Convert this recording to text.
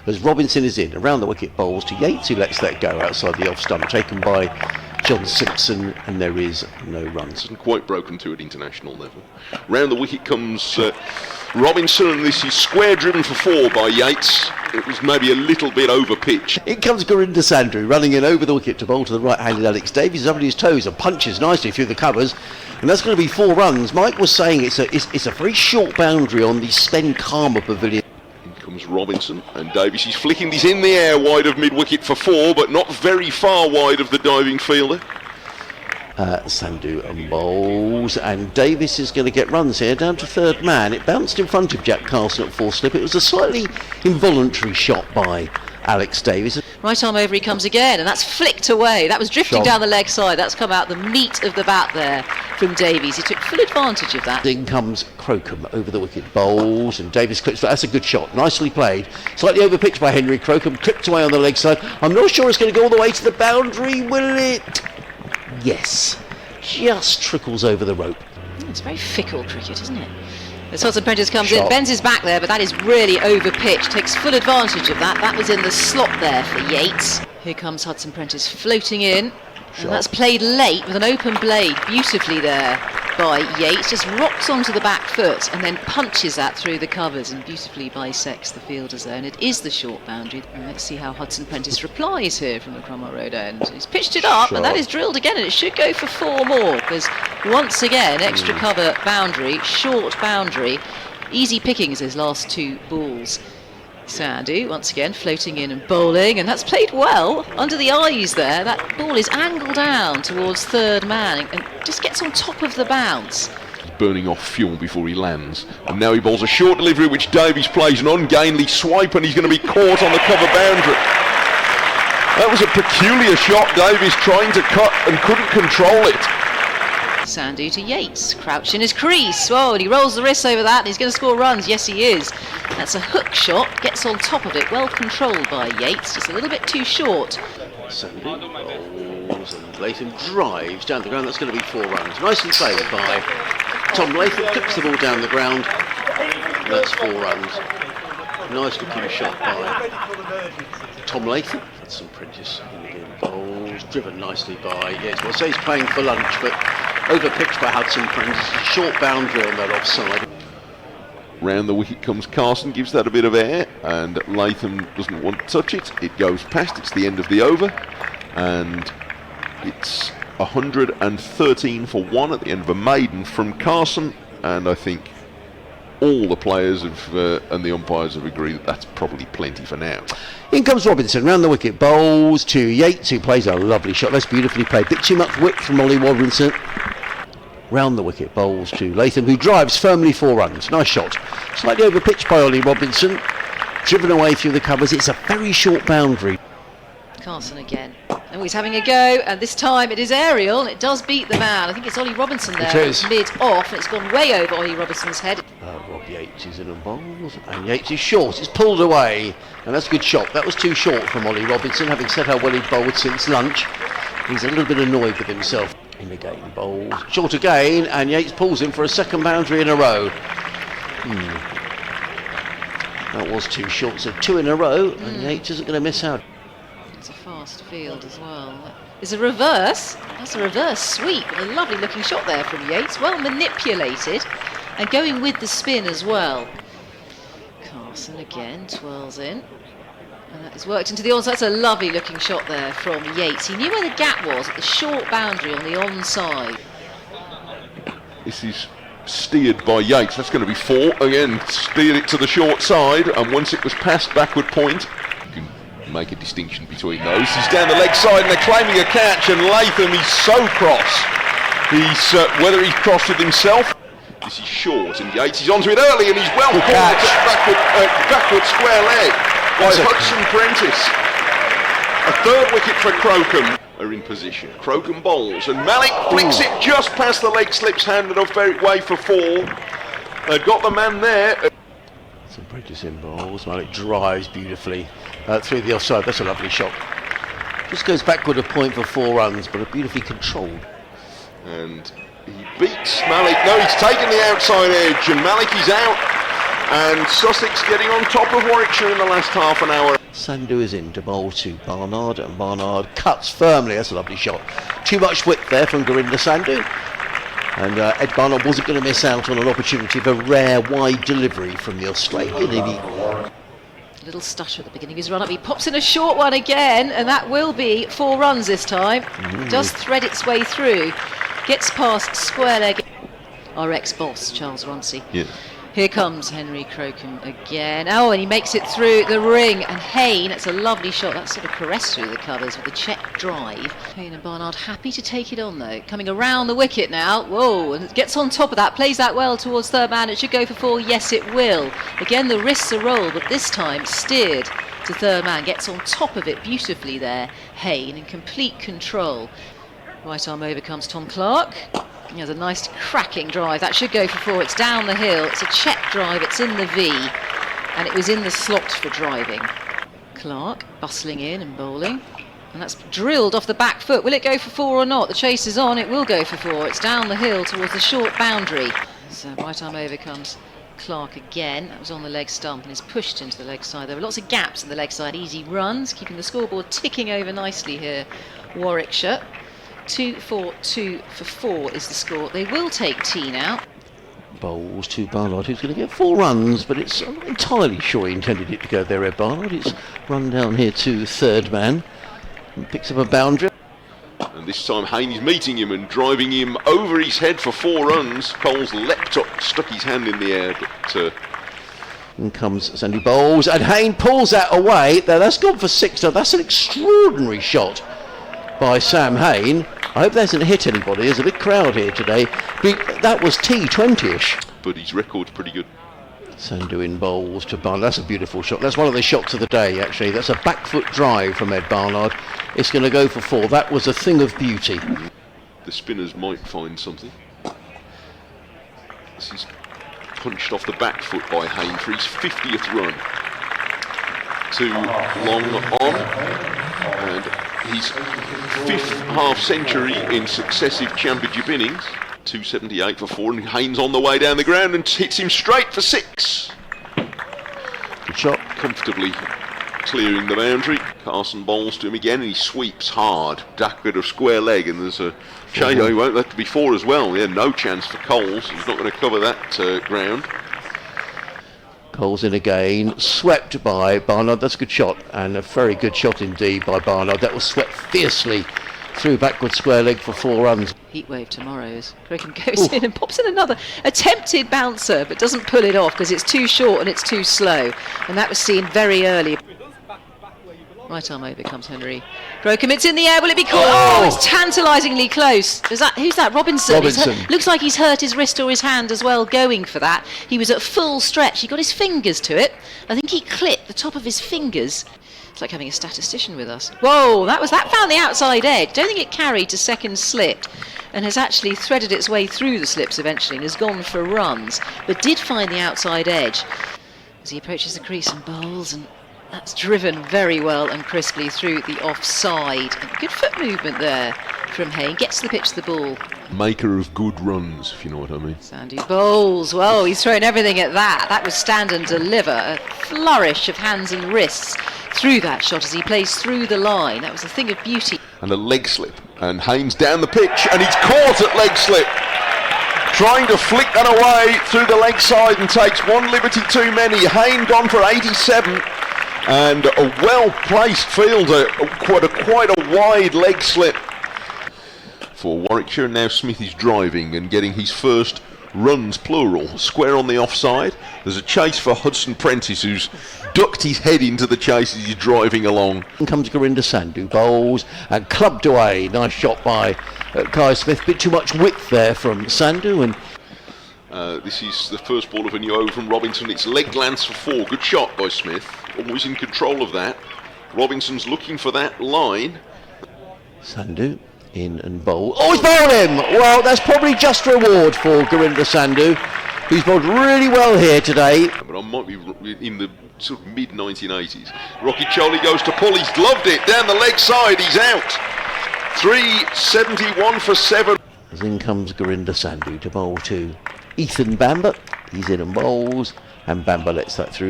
as Robinson is in. Around the wicket bowls to Yates, who lets that go outside the off stump, taken by John Simpson, and there is no runs. Quite broken to at international level. Round the wicket comes Robinson, and this is square driven for 4 by Yates. It was maybe a little bit over pitch. In comes Gurinder Sandhu, running in over the wicket to bowl to the right-handed Alex Davies. He's up on his toes and punches nicely through the covers, and that's going to be 4 runs. Mike was saying it's a very short boundary on the Spen Karma Pavilion. In comes Robinson, and Davies is flicking this in the air wide of mid-wicket for 4, but not very far wide of the diving fielder. Sandhu and bowls, and Davies is going to get runs here, down to third man. It bounced in front of Jack Carson at 4 slip. It was a slightly involuntary shot by Alex Davies. Right arm over he comes again, and that's flicked away. That was drifting down the leg side. That's come out the meat of the bat there from Davies. He took full advantage of that. In comes Crocombe over the wicket, bowls, and Davies clips. That's a good shot, nicely played. Slightly over pitched by Henry Crocombe, clipped away on the leg side. I'm not sure it's going to go all the way to the boundary, will it? Yes, just trickles over the rope. It's very fickle cricket, isn't it? As Hudson Prentice comes in, bends his back there, but that is really over pitched. Takes full advantage of that. That was in the slot there for Yates. Here comes Hudson Prentice floating in. And that's played late with an open blade, beautifully there by Yates. Just rocks onto the back foot and then punches that through the covers and beautifully bisects the fielders there. And it is the short boundary. And let's see how Hudson Prentice replies here from the Cromwell Road end. He's pitched it up, and that is drilled again, and it should go for 4 more, because once again, extra cover boundary, short boundary. Easy pickings his last 2 balls. Sandhu once again floating in and bowling, and that's played well under the eyes there. That ball is angled down towards third man and just gets on top of the bounce. He's burning off fuel before he lands, and now he bowls a short delivery which Davies plays an ungainly swipe, and he's going to be caught on the cover boundary. That was a peculiar shot. Davies trying to cut and couldn't control it. Sandhu to Yates, crouch in his crease. Whoa, and he rolls the wrists over that, and he's going to score runs. Yes, he is. That's a hook shot, gets on top of it, well controlled by Yates, just a little bit too short. Sandhu bowls, and Latham drives down the ground. That's going to be 4 runs. Nicely played by Tom Latham, clips the ball down the ground. That's 4 runs. Nice looking shot by Tom Latham. That's some Prentice in bowls, driven nicely by Yates. Well, I say he's playing for lunch, but over-pitched by Hudson Prentice. A short boundary on that offside. Round the wicket comes Carson, gives that a bit of air, and Latham doesn't want to touch it. It goes past, it's the end of the over, and it's 113 for 1 at the end of a maiden from Carson, and I think all the players and the umpires have agreed that that's probably plenty for now. In comes Robinson, round the wicket, bowls to Yates, who plays a lovely shot. That's beautifully played. Bit too much width from Ollie Robinson. Round the wicket, bowls to Latham, who drives firmly 4 runs. Nice shot. Slightly over pitched by Ollie Robinson. Driven away through the covers. It's a very short boundary. Carson again. Oh, he's having a go, and this time it is aerial, and it does beat the man. I think it's Ollie Robinson there. It is. Mid-off, and it's gone way over Ollie Robinson's head. Rob Yates is in and bowls, and Yates is short. It's pulled away, and that's a good shot. That was too short from Ollie Robinson, having said how well he'd bowled since lunch. He's a little bit annoyed with himself. In again, bowls short again, and Yates pulls him for a second boundary in a row. That was too short, so 2 in a row, and Yates isn't going to miss out. It's a fast field as well. It's a reverse. That's a reverse sweep. A lovely looking shot there from Yates. Well manipulated, and going with the spin as well. Carson again twirls in. And that has worked into the onside. That's a lovely looking shot there from Yates. He knew where the gap was at the short boundary on the onside. This is steered by Yates. That's going to be 4. Again, steered it to the short side, and once it was past backward point, you can make a distinction between those. He's down the leg side, and they're claiming a catch, and Latham, he's so cross. Whether he's cross with himself. This is short, and Yates is onto it early, and he's well caught backward square leg by Hudson Prentice. A 3rd wicket for Crocombe. Are in position. Crocombe bowls, and Malik flicks it just past the leg, slips handed off very way for 4. They've got the man there. Some Prentice in bowls. Malik drives beautifully through the offside. That's a lovely shot. Just goes backward a point for 4 runs, but a beautifully controlled. And he beats Malik. No, he's taken the outside edge, and Malik is out. and Sussex getting on top of Warwickshire in the last half an hour. Sandhu is in to bowl to Barnard, and Barnard cuts firmly. That's a lovely shot. Too much width there from Gurinder Sandhu, and Ed Barnard wasn't going to miss out on an opportunity of a rare wide delivery from the Australian. A little stutter at the beginning of his run-up. He pops in a short one again, and that will be 4 runs this time. Does thread its way through, gets past square leg. Our ex-boss, Charles Rothesay. Yeah. Here comes Henry Crocombe again. Oh, and he makes it through the ring. And Hain, that's a lovely shot. That sort of caressed through the covers with the check drive. Hain and Barnard happy to take it on, though. Coming around the wicket now. Whoa, and gets on top of that. Plays that well towards third man. It should go for 4. Yes, it will. Again, the wrists are rolled, but this time steered to third man. Gets on top of it beautifully there. Hain in complete control. Right arm over comes Tom Clark. He has a nice cracking drive. That should go for 4. It's down the hill. It's a check drive. It's in the V. And it was in the slot for driving. Clark bustling in and bowling. And that's drilled off the back foot. Will it go for 4 or not? The chase is on. It will go for 4. It's down the hill towards the short boundary. So right arm over comes Clark again. That was on the leg stump and is pushed into the leg side. There were lots of gaps in the leg side. Easy runs. Keeping the scoreboard ticking over nicely here. Warwickshire. 2-4-2 for 4 is the score. They will take tea now. Bowls to Barnard, who's going to get 4 runs, but I'm not entirely sure he intended it to go there, Ed Barnard. It's run down here to third man and picks up a boundary. And this time Hain is meeting him and driving him over his head for 4 runs. Coles leapt up, stuck his hand in the air, but... In comes Sandy Bowles, and Hain pulls that away. Now that's gone for 6. Now that's an extraordinary shot by Sam Hain. I hope that hasn't hit anybody. There's a big crowd here today. That was T20-ish. But his record's pretty good. Sandhu in bowls to Barnard. That's a beautiful shot. That's one of the shots of the day, actually. That's a back foot drive from Ed Barnard. It's going to go for 4. That was a thing of beauty. The spinners might find something. This is punched off the back foot by Hain for his 50th run. 2 long on, and his 5th half-century in successive championship innings. 278 for 4, and Hain's on the way down the ground and hits him straight for 6. Good shot. Comfortably clearing the boundary. Carson bowls to him again, and he sweeps hard. Bit of square leg, and there's a shame he won't let it be 4 as well. Yeah, no chance for Coles. He's not going to cover that ground. Coles in again, swept by Barnard. That's a good shot, and a very good shot indeed by Barnard. That was swept fiercely through backward square leg for 4 runs. Heatwave tomorrow's. Crocombe goes in and pops in another attempted bouncer, but doesn't pull it off because it's too short and it's too slow. And that was seen very early. Right arm over comes Henry Crocombe. It's in the air. Will it be caught? Oh, it's tantalisingly close. Who's that? Robinson. Looks like he's hurt his wrist or his hand as well going for that. He was at full stretch. He got his fingers to it. I think he clipped the top of his fingers. It's like having a statistician with us. Whoa, that found the outside edge. Don't think it carried to second slip and has actually threaded its way through the slips eventually and has gone for runs, but did find the outside edge as he approaches the crease and bowls, and that's driven very well and crisply through the offside. And good foot movement there from Hain. Gets the pitch to the ball. Maker of good runs, if you know what I mean. Sandy bowls. Well, he's thrown everything at that. That was stand and deliver. A flourish of hands and wrists through that shot as he plays through the line. That was a thing of beauty. And a leg slip. And Hain's down the pitch, and he's caught at leg slip. Trying to flick that away through the leg side and takes 1 liberty too many. Hain gone for 87. And a well-placed fielder, quite a wide leg slip for Warwickshire. Now Smith is driving and getting his first runs, plural, square on the offside. There's a chase for Hudson Prentice, who's ducked his head into the chase as he's driving along. In comes Gurinder Sandhu, bowls and clubbed away. Nice shot by Kai Smith. Bit too much width there from Sandhu, and this is the first ball of a new over from Robinson. It's leg glance for 4. Good shot by Smith. Always in control of that. Robinson's looking for that line. Sandhu in and bowl. Oh, he's bowled him! Well, that's probably just reward for Gurinder Sandhu. He's bowled really well here today. But I might be in the sort of mid-1980s. Rocky Choli goes to pull. He's loved it. Down the leg side. He's out. 371 for 7. As in comes Gurinder Sandhu to bowl to Ethan Bamber. He's in and bowls. and Bamba lets that through.